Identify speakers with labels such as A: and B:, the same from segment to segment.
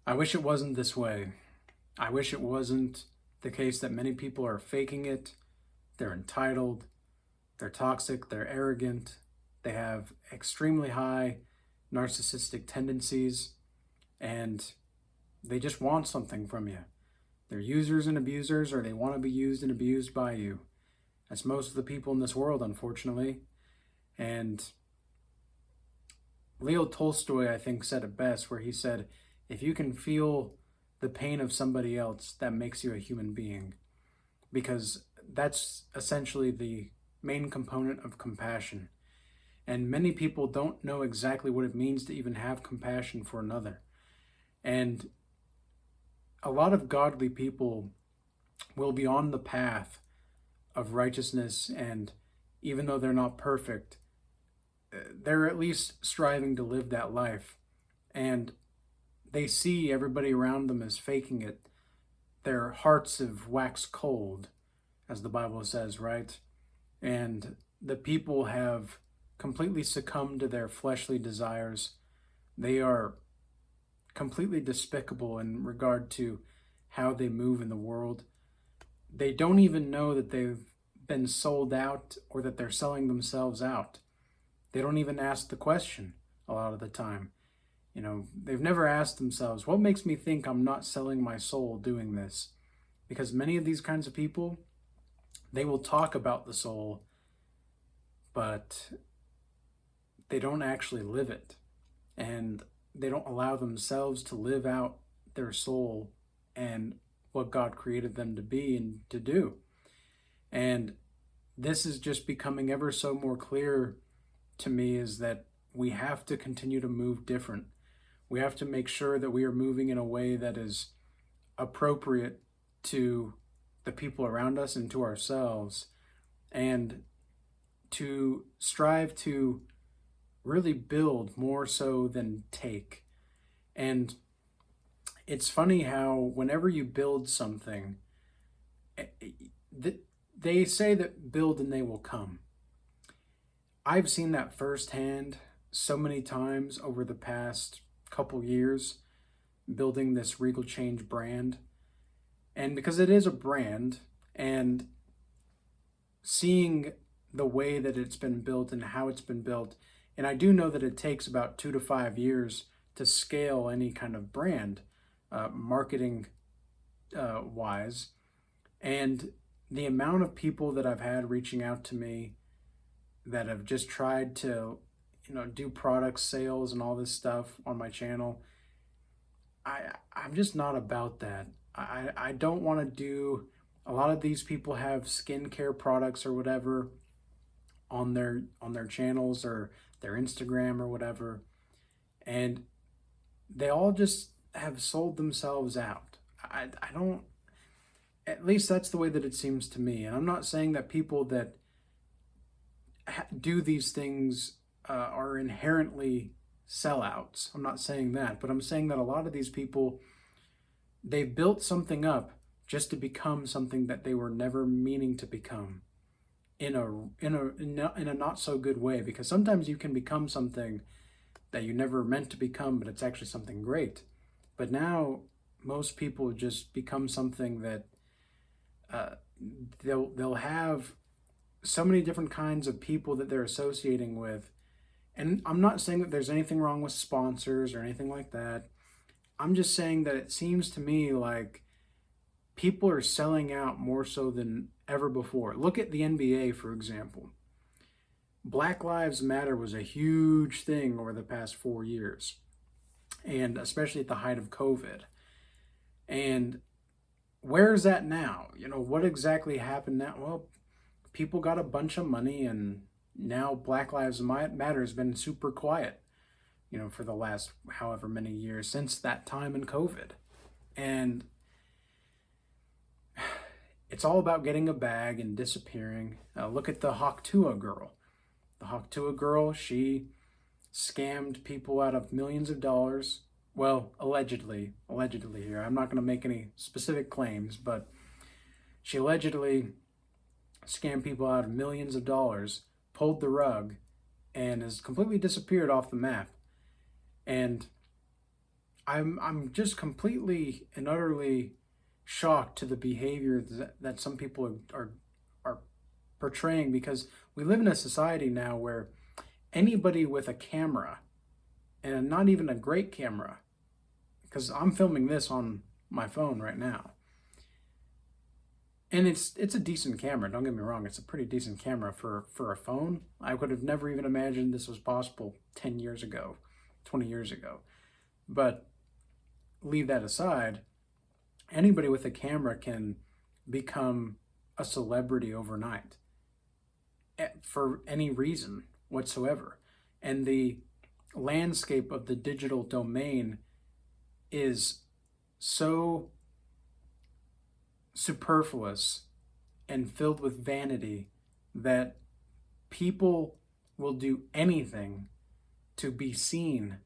A: I wish it wasn't this way. I wish it wasn't the case that many people are faking it. They're entitled, they're toxic, they're arrogant, they have extremely high narcissistic tendencies, and they just want something from you. They're users and abusers, or they want to be used and abused by you. That's most of the people in this world, unfortunately. And Leo Tolstoy, I think, said it best, where he said, if you can feel the pain of somebody else, that makes you a human being. Because that's essentially the main component of compassion. And many people don't know exactly what it means to even have compassion for another. And a lot of godly people will be on the path of righteousness, and even though they're not perfect, they're at least striving to live that life. And they see everybody around them as faking it. Their hearts have waxed cold, as the Bible says, right? And the people have completely succumbed to their fleshly desires. They are completely despicable in regard to how they move in the world. They don't even know that they've been sold out or that they're selling themselves out. They don't even ask the question a lot of the time. You know, they've never asked themselves, what makes me think I'm not selling my soul doing this? Because many of these kinds of people, they will talk about the soul, but they don't actually live it. And they don't allow themselves to live out their soul and what God created them to be and to do. And this is just becoming ever so more clear to me, is that we have to continue to move different. We have to make sure that we are moving in a way that is appropriate to the people around us and to ourselves, and to strive to really build more so than take. And it's funny how whenever you build something, they say that build and they will come. I've seen that firsthand so many times over the past couple years, building this Regal Change brand. And because it is a brand, and seeing the way that it's been built and how it's been built, and I do know that it takes about 2 to 5 years to scale any kind of brand, marketing wise. And the amount of people that I've had reaching out to me that have just tried to, do product sales and all this stuff on my channel, I'm just not about that. I don't want to do, a lot of these people have skincare products or whatever on their channels or their Instagram or whatever, and they all just have sold themselves out. I don't, at least that's the way that it seems to me. And I'm not saying that people that do these things are inherently sellouts. I'm not saying that, but I'm saying that a lot of these people, they've built something up just to become something that they were never meaning to become, in a not so good way. Because sometimes you can become something that you never meant to become, but it's actually something great. But now most people just become something that they'll have so many different kinds of people that they're associating with. And I'm not saying that there's anything wrong with sponsors or anything like that. I'm just saying that it seems to me like people are selling out more so than ever before. Look at the NBA, for example. Black Lives Matter was a huge thing over the past 4 years, and especially at the height of COVID. And where is that now? What exactly happened now? Well, people got a bunch of money, and now Black Lives Matter has been super quiet, for the last however many years since that time in COVID. And it's all about getting a bag and disappearing. Look at the Hawktua girl. The Hawktua girl, she scammed people out of millions of dollars. Well, allegedly here. I'm not going to make any specific claims, but she allegedly scammed people out of millions of dollars, pulled the rug, and has completely disappeared off the map. And I'm just completely and utterly shocked to the behavior that some people are portraying, because we live in a society now where anybody with a camera, and not even a great camera, because I'm filming this on my phone right now, and it's a decent camera, don't get me wrong, it's a pretty decent camera for a phone. I would have never even imagined this was possible 10 years ago, 20 years ago. But leave that aside, anybody with a camera can become a celebrity overnight for any reason whatsoever. And the landscape of the digital domain is so superfluous and filled with vanity that people will do anything to be seen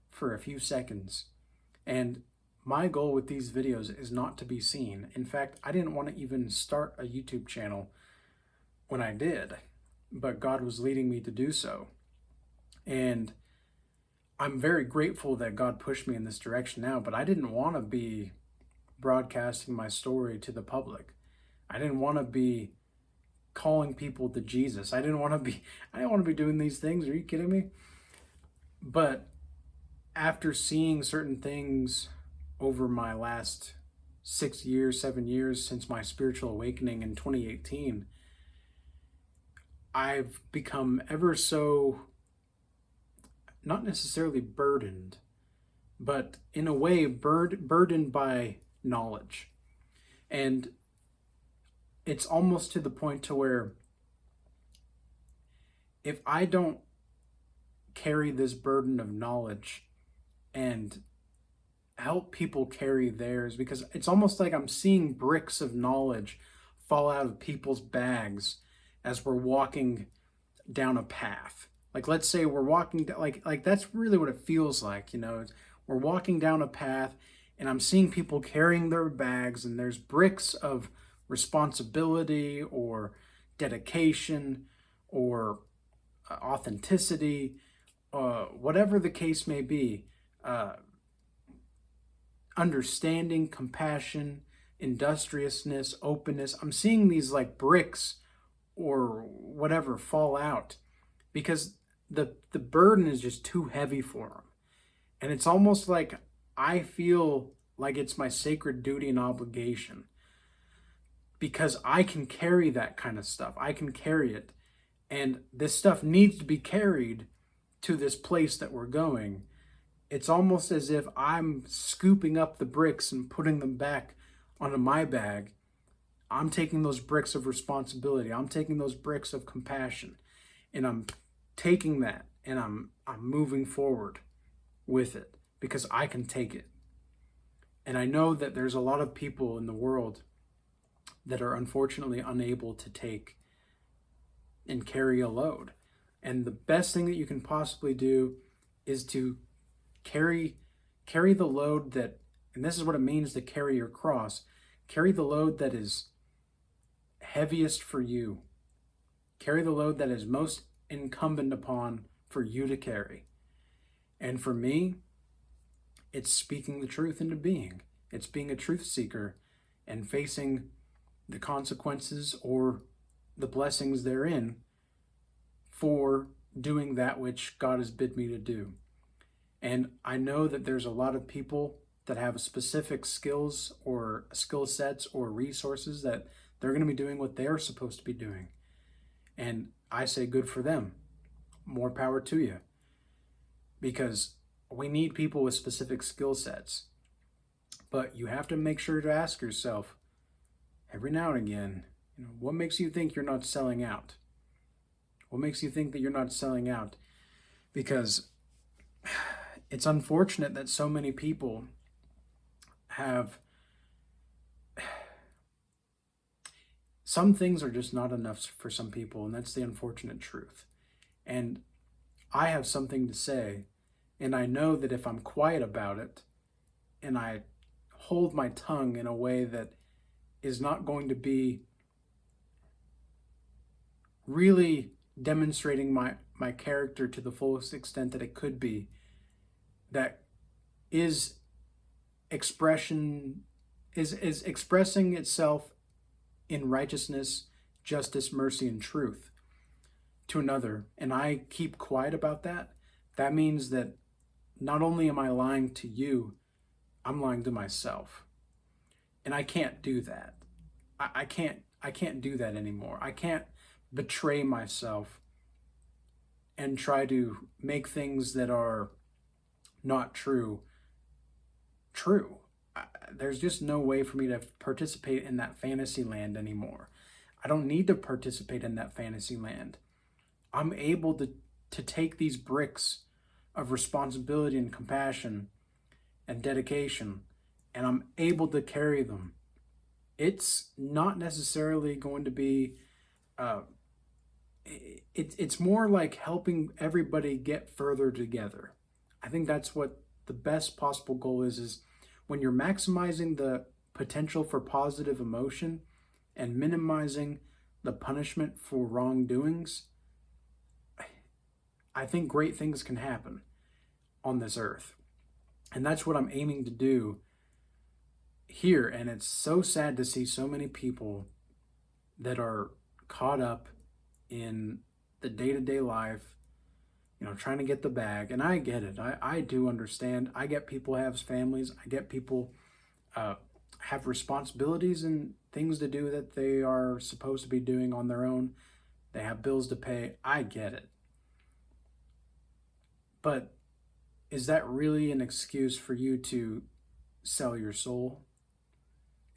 A: for a few seconds. And my goal with these videos is not to be seen. In fact, I didn't want to even start a YouTube channel when I did, but God was leading me to do so. And I'm very grateful that God pushed me in this direction now, but I didn't want to be broadcasting my story to the public. I didn't want to be calling people to Jesus. I didn't want to be doing these things. Are you kidding me? But after seeing certain things over my last 6 years, 7 years since my spiritual awakening in 2018, I've become ever so, not necessarily burdened, but in a way burdened by knowledge. And it's almost to the point to where if I don't carry this burden of knowledge and help people carry theirs, because it's almost like I'm seeing bricks of knowledge fall out of people's bags as we're walking down a path. Like, let's say we're walking down, like that's really what it feels like, you know. We're walking down a path and I'm seeing people carrying their bags, and there's bricks of responsibility or dedication or authenticity, whatever the case may be, understanding, compassion, industriousness, openness. I'm seeing these like bricks or whatever fall out because the burden is just too heavy for them. And it's almost like I feel like it's my sacred duty and obligation, because I can carry that kind of stuff. I can carry it. And this stuff needs to be carried to this place that we're going. It's almost as if I'm scooping up the bricks and putting them back onto my bag. I'm taking those bricks of responsibility. I'm taking those bricks of compassion, and I'm taking that and I'm moving forward with it because I can take it. And I know that there's a lot of people in the world that are unfortunately unable to take and carry a load. And the best thing that you can possibly do is to carry the load that, and this is what it means to carry your cross, carry the load that is heaviest for you. Carry the load that is most incumbent upon for you to carry. And for me, it's speaking the truth into being. It's being a truth seeker and facing the consequences or the blessings therein for doing that which God has bid me to do. And I know that there's a lot of people that have specific skills or skill sets or resources that they're going to be doing what they're supposed to be doing. And I say good for them. More power to you. Because we need people with specific skill sets. But you have to make sure to ask yourself every now and again, what makes you think you're not selling out? What makes you think that you're not selling out? Because it's unfortunate that so many people have, some things are just not enough for some people, and that's the unfortunate truth. And I have something to say, and I know that if I'm quiet about it, and I hold my tongue in a way that is not going to be really demonstrating my character to the fullest extent that it could be, that is expression is expressing itself in righteousness, justice, mercy, and truth to another, and I keep quiet about that, that means that not only am I lying to you, I'm lying to myself. And I can't do that. I can't do that anymore. I can't betray myself and try to make things that are not true true. There's just no way for me to participate in that fantasy land anymore. I don't need to participate in that fantasy land. I'm able to take these bricks of responsibility and compassion and dedication, and I'm able to carry them. It's not necessarily going to be, it's more like helping everybody get further together. I think that's what the best possible goal is when you're maximizing the potential for positive emotion and minimizing the punishment for wrongdoings. I think great things can happen on this earth. And that's what I'm aiming to do here. And it's so sad to see so many people that are caught up in the day-to-day life, trying to get the bag. And I get it. I do understand. I get people have families. I get people have responsibilities and things to do that they are supposed to be doing on their own. They have bills to pay. I get it. But is that really an excuse for you to sell your soul?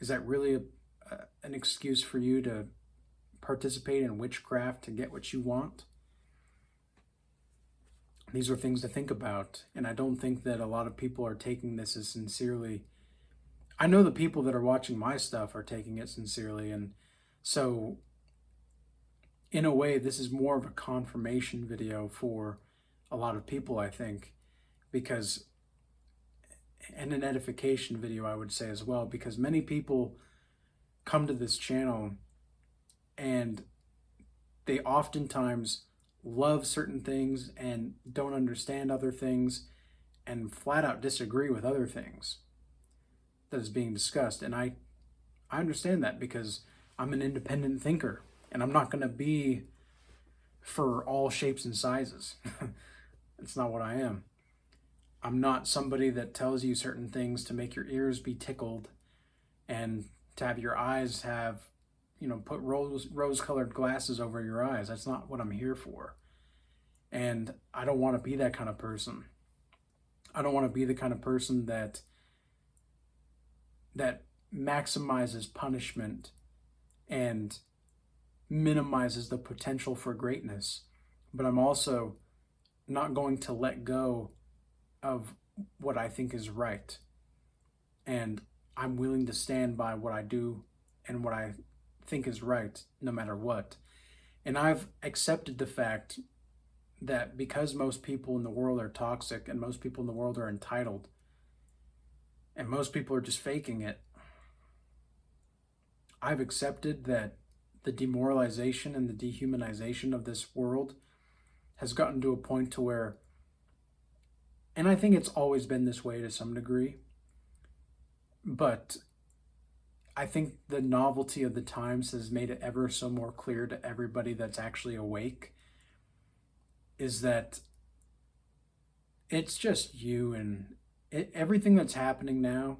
A: Is that really an excuse for you to participate in witchcraft to get what you want? These are things to think about, and I don't think that a lot of people are taking this as sincerely. I know the people that are watching my stuff are taking it sincerely, and so in a way, this is more of a confirmation video for a lot of people, I think, because, and an edification video, I would say as well, because many people come to this channel and they oftentimes love certain things and don't understand other things and flat out disagree with other things that is being discussed. And I understand that because I'm an independent thinker and I'm not going to be for all shapes and sizes. It's not what I am. I'm not somebody that tells you certain things to make your ears be tickled and to have your eyes have, put rose-colored glasses over your eyes. That's not what I'm here for. And I don't want to be that kind of person. I don't want to be the kind of person that maximizes punishment and minimizes the potential for greatness. But I'm also not going to let go of what I think is right. And I'm willing to stand by what I do and what I think is right, no matter what. And I've accepted the fact that because most people in the world are toxic and most people in the world are entitled and most people are just faking it, I've accepted that the demoralization and the dehumanization of this world has gotten to a point to where, and I think it's always been this way to some degree, but I think the novelty of the times has made it ever so more clear to everybody that's actually awake, is that it's just you and everything that's happening now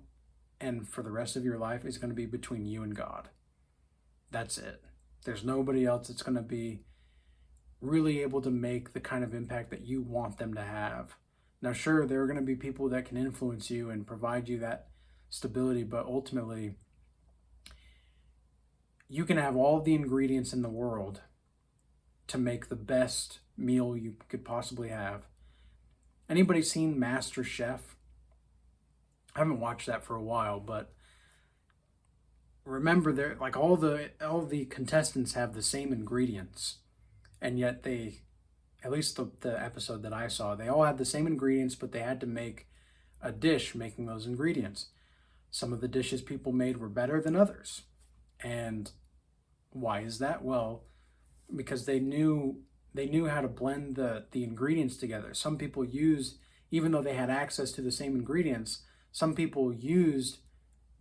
A: and for the rest of your life is going to be between you and God. That's it. There's nobody else that's going to be really able to make the kind of impact that you want them to have. Now, sure, there are going to be people that can influence you and provide you that stability, but ultimately, you can have all the ingredients in the world to make the best meal you could possibly have. Anybody seen Master Chef? I haven't watched that for a while, but remember, there, like all the contestants have the same ingredients, and yet they, at least the episode that I saw, they all had the same ingredients, but they had to make a dish making those ingredients. Some of the dishes people made were better than others. And why is that? Well, because they knew how to blend the ingredients together. Some people used, even though they had access to the same ingredients, some people used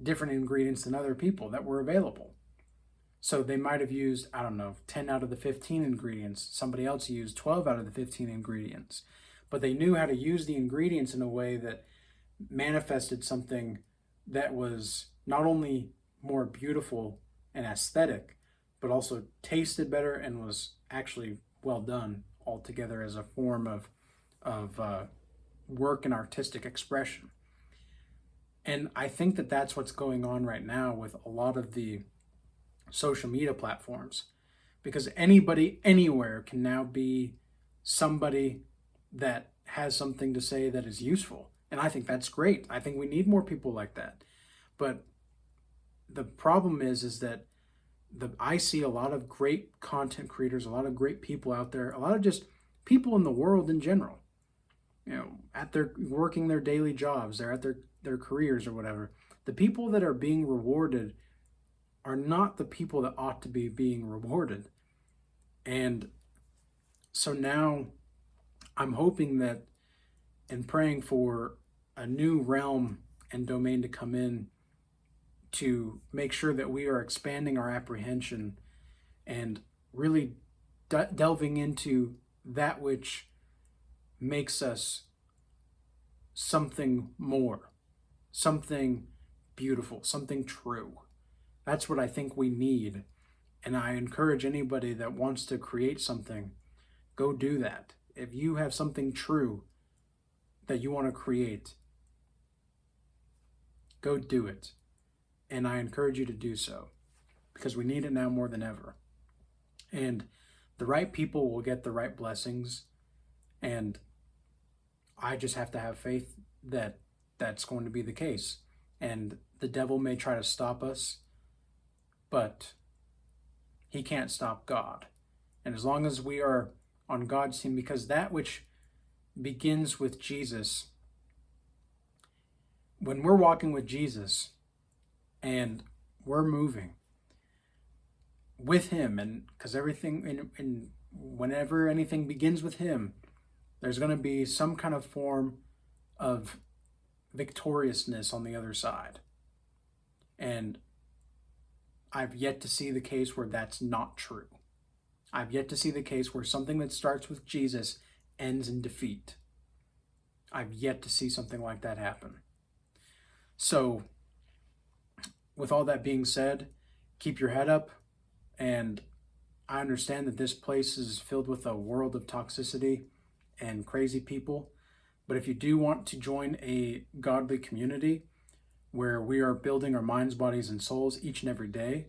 A: different ingredients than other people that were available. So they might have used, I don't know, 10 out of the 15 ingredients. Somebody else used 12 out of the 15 ingredients. But they knew how to use the ingredients in a way that manifested something that was not only more beautiful and aesthetic, but also tasted better and was actually well done altogether as a form of work and artistic expression. And I think that that's what's going on right now with a lot of the social media platforms, because anybody anywhere can now be somebody that has something to say that is useful. And I think that's great. I think we need more people like that. But the problem is that I see a lot of great content creators, a lot of great people out there, a lot of just people in the world in general, at their working their daily jobs, they're at their careers or whatever. The people that are being rewarded are not the people that ought to be being rewarded. And so now I'm hoping that and praying for a new realm and domain to come in to make sure that we are expanding our apprehension and really delving into that which makes us something more, something beautiful, something true. That's what I think we need. And I encourage anybody that wants to create something, go do that. If you have something true that you want to create, go do it. And I encourage you to do so, because we need it now more than ever. And the right people will get the right blessings. And I just have to have faith that that's going to be the case. And the devil may try to stop us, but he can't stop God. And as long as we are on God's team, because that which begins with Jesus, when we're walking with Jesus and we're moving with him, and because everything, and whenever anything begins with him, there's going to be some kind of form of victoriousness on the other side. And I've yet to see the case where that's not true. I've yet to see the case where something that starts with Jesus ends in defeat. I've yet to see something like that happen. So, with all that being said, keep your head up. And I understand that this place is filled with a world of toxicity and crazy people. But if you do want to join a godly community where we are building our minds, bodies, and souls each and every day,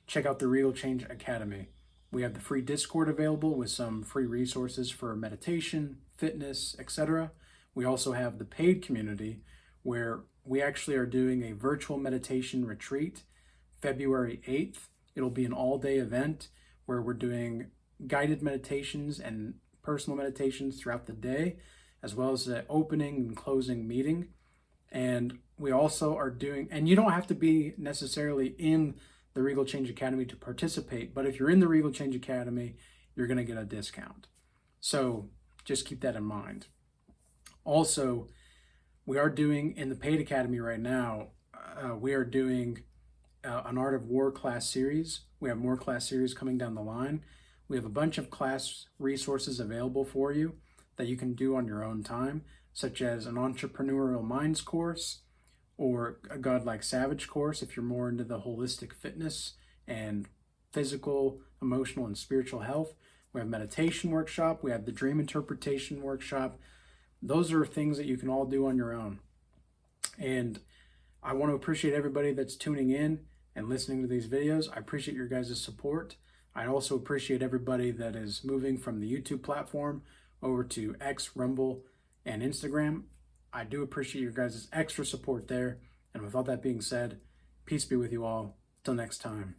A: check out the Regal Change Academy. We have the free Discord available with some free resources for meditation, fitness, etc. We also have the paid community where we actually are doing a virtual meditation retreat February 8th. It'll be an all-day event where we're doing guided meditations and personal meditations throughout the day, as well as the opening and closing meeting. And we also are doing, and you don't have to be necessarily in the Regal Change Academy to participate, but if you're in the Regal Change Academy, you're going to get a discount. So just keep that in mind. Also, we are doing in the paid academy right now, we are doing an Art of War class series. We have more class series coming down the line. We have a bunch of class resources available for you that you can do on your own time, such as an Entrepreneurial Minds course or a Godlike Savage course if you're more into the holistic fitness and physical, emotional, and spiritual health. We have meditation workshop. We have the dream interpretation workshop. Those are things that you can all do on your own. And I want to appreciate everybody that's tuning in and listening to these videos. I appreciate your guys' support. I also appreciate everybody that is moving from the YouTube platform over to X, Rumble, and Instagram. I do appreciate your guys' extra support there. And with all that being said, peace be with you all. Till next time.